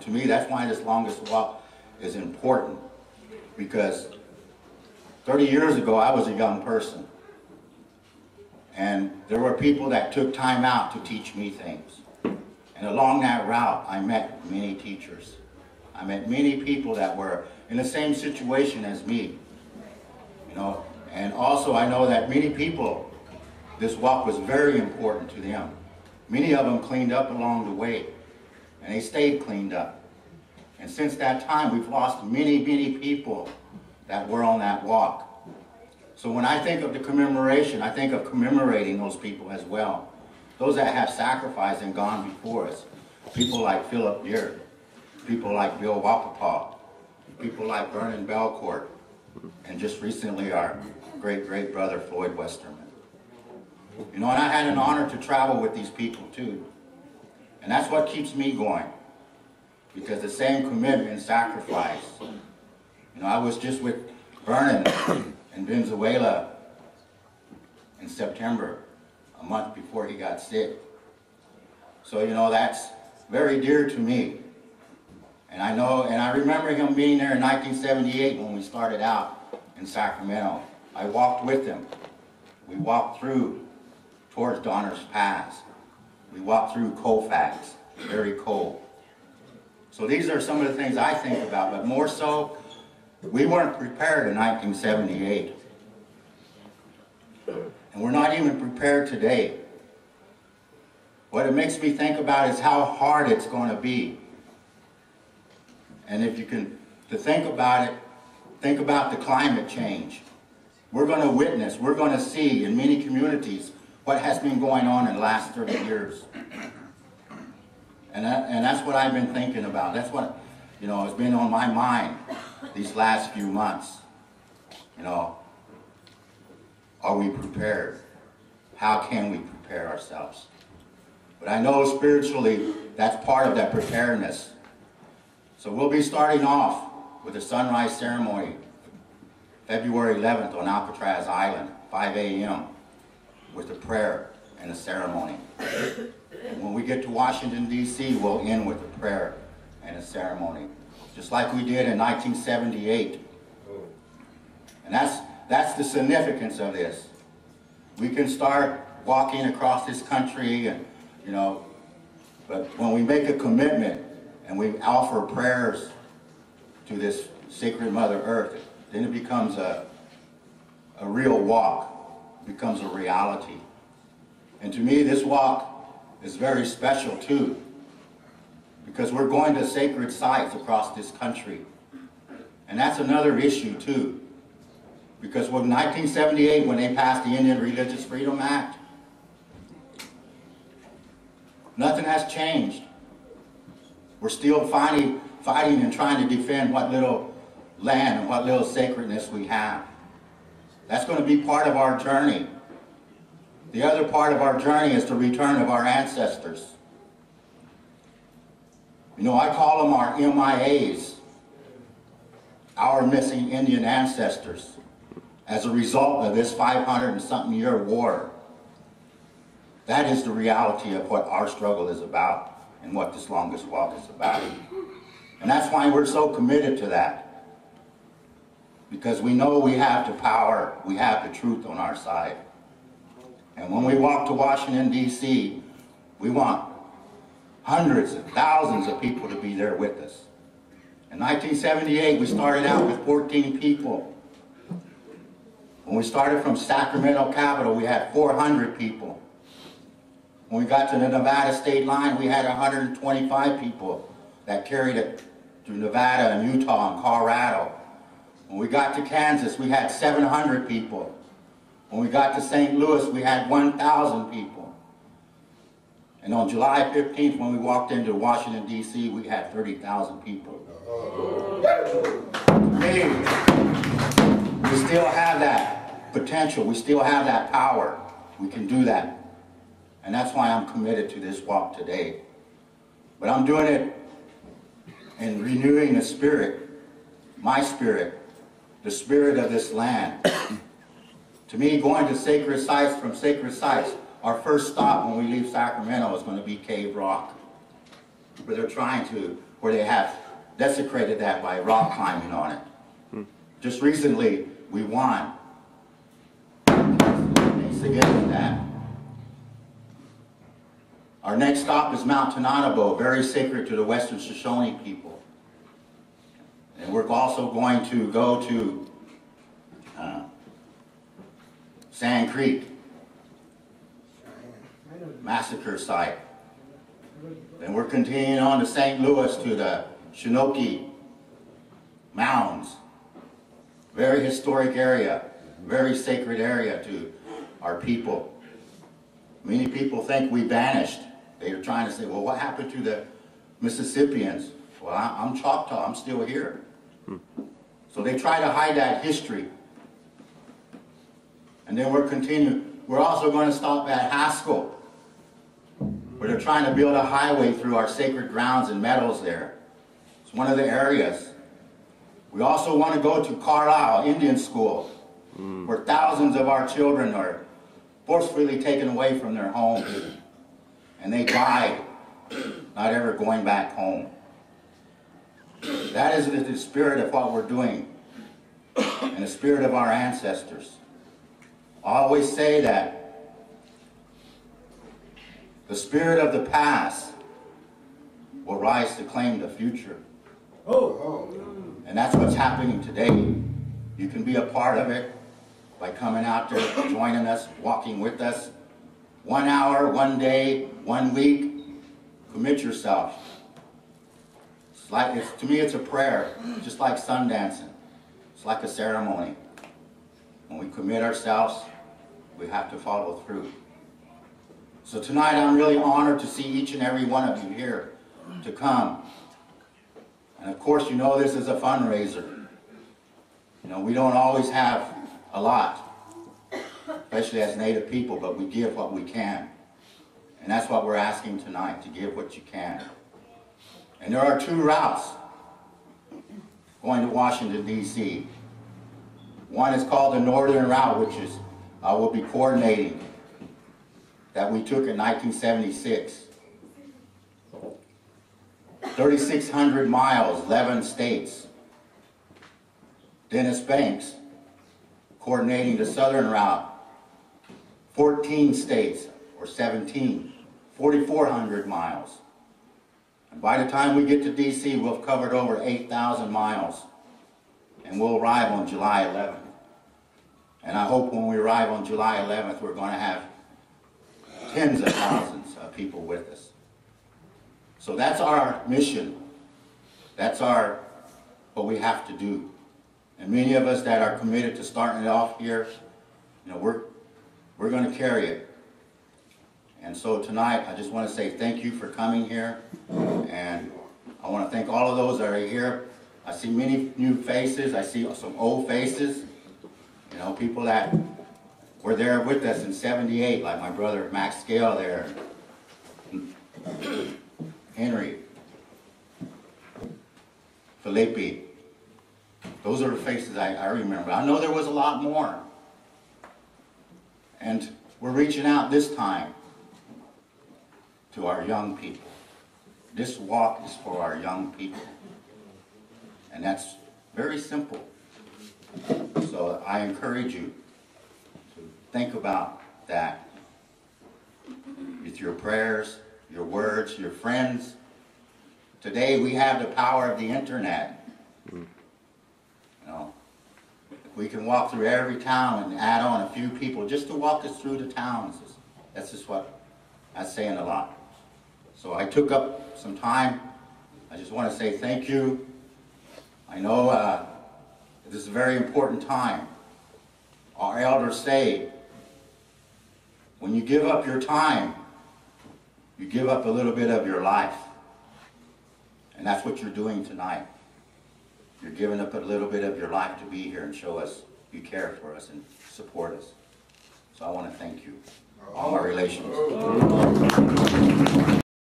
To me, that's why this longest walk is important, because 30 years ago, I was a young person. And there were people that took time out to teach me things. And along that route, I met many teachers. I met many people that were in the same situation as me. You know, and also I know that many people, this walk was very important to them. Many of them cleaned up along the way, and they stayed cleaned up. And since that time, we've lost many, many people that were on that walk. So when I think of the commemoration, I think of commemorating those people as well. Those that have sacrificed and gone before us. People like Philip Deere, people like Bill Wapapaw, people like Vernon Belcourt, and just recently our great brother Floyd Westerman. You know, and I had an honor to travel with these people too. And that's what keeps me going. Because the same commitment and sacrifice. You know, I was just with Vernon in Venezuela in September, a month before he got sick. So, you know, that's very dear to me. And I know, and I remember him being there in 1978 when we started out in Sacramento. I walked with him. We walked through towards Donner's Pass. We walked through Colfax, very cold. So these are some of the things I think about, but more so, we weren't prepared in 1978. And we're not even prepared today. What it makes me think about is how hard it's going to be. And if you can, to think about it, think about the climate change. We're going to witness, we're going to see in many communities what has been going on in the last 30 years. And that's what I've been thinking about. That's what, you know, has been on my mind these last few months. You know, are we prepared? How can we prepare ourselves? But I know spiritually that's part of that preparedness. So we'll be starting off with a sunrise ceremony, February 11th on Alcatraz Island, 5 a.m., with a prayer and a ceremony. And when we get to Washington, D.C., we'll end with a prayer and a ceremony, just like we did in 1978. And that's the significance of this. We can start walking across this country, and you know, but when we make a commitment and we offer prayers to this sacred Mother Earth, then it becomes a real walk, it becomes a reality. And to me, this walk is very special too, because we're going to sacred sites across this country. And that's another issue too, because in 1978, when they passed the Indian Religious Freedom Act, nothing has changed. We're still fighting and trying to defend what little land and what little sacredness we have. That's going to be part of our journey. The other part of our journey is the return of our ancestors. You know, I call them our MIAs, our missing Indian ancestors, as a result of this 500-and-something year war. That is the reality of what our struggle is about and what this longest walk is about. And that's why we're so committed to that. Because we know we have the power, we have the truth on our side. And when we walk to Washington, D.C., we want hundreds and thousands of people to be there with us. In 1978, we started out with 14 people. When we started from Sacramento Capitol, we had 400 people. When we got to the Nevada state line, we had 125 people that carried it through Nevada and Utah and Colorado. When we got to Kansas, we had 700 people. When we got to St. Louis, we had 1,000 people. And on July 15th, when we walked into Washington, D.C., we had 30,000 people. Me, we still have that potential. We still have that power. We can do that. And that's why I'm committed to this walk today. But I'm doing it in renewing the spirit, my spirit, the spirit of this land. To me, going to sacred sites, from sacred sites, our first stop when we leave Sacramento is going to be Cave Rock, where they're trying to where they have desecrated that by rock climbing on it. Just recently, we won. Thanks again for that. Our next stop is Mount Tananabo, very sacred to the Western Shoshone people. And we're also going to go to Sand Creek massacre site. And we're continuing on to St. Louis to the Chinook Mounds. Very historic area, very sacred area to our people. Many people think we vanished. They are trying to say, well, what happened to the Mississippians? Well, I'm Choctaw, I'm still here. So they try to hide that history. And then we're continuing. We're also going to stop at Haskell, where they're trying to build a highway through our sacred grounds and meadows there. It's one of the areas. We also want to go to Carlisle Indian School, where thousands of our children are forcefully taken away from their homes. And they died, not ever going back home. That is the spirit of what we're doing, and the spirit of our ancestors. I always say that the spirit of the past will rise to claim the future. And that's what's happening today. You can be a part of it by coming out there, joining us, walking with us. 1 hour, 1 day, 1 week. Commit yourself. To me, it's a prayer, just like sun dancing. It's like a ceremony. When we commit ourselves, we have to follow through. So tonight, I'm really honored to see each and every one of you here to come. And of course, you know this is a fundraiser. You know, we don't always have a lot, especially as Native people, but we give what we can. And that's what we're asking tonight, to give what you can. And there are 2 routes going to Washington, D.C. One is called the Northern Route, which is will be coordinating, that we took in 1976. 3,600 miles, 11 states. Dennis Banks, coordinating the Southern Route, 14 states, or 17, 4,400 miles. And by the time we get to D.C., we'll have covered over 8,000 miles, and we'll arrive on July 11th. And I hope when we arrive on July 11th, we're going to have tens of thousands of people with us. So that's our mission. That's what we have to do. And many of us that are committed to starting it off here, you know, we're going to carry it. And so tonight, I just want to say thank you for coming here. And I want to thank all of those that are here. I see many new faces. I see some old faces. You know, people that were there with us in '78, like my brother Max Scale there. Henry. Felipe. Those are the faces I remember. I know there was a lot more. And we're reaching out this time to our young people. This walk is for our young people. And that's very simple. So I encourage you to think about that with your prayers, your words, your friends. Today we have the power of the internet. You know, if we can walk through every town and add on a few people just to walk us through the towns, that's just what that's saying a lot. So I took up some time. I just want to say thank you. I know this is a very important time. Our elders say, when you give up your time, you give up a little bit of your life. And that's what you're doing tonight. You're giving up a little bit of your life to be here and show us you care for us and support us. So I want to thank you, all my relations.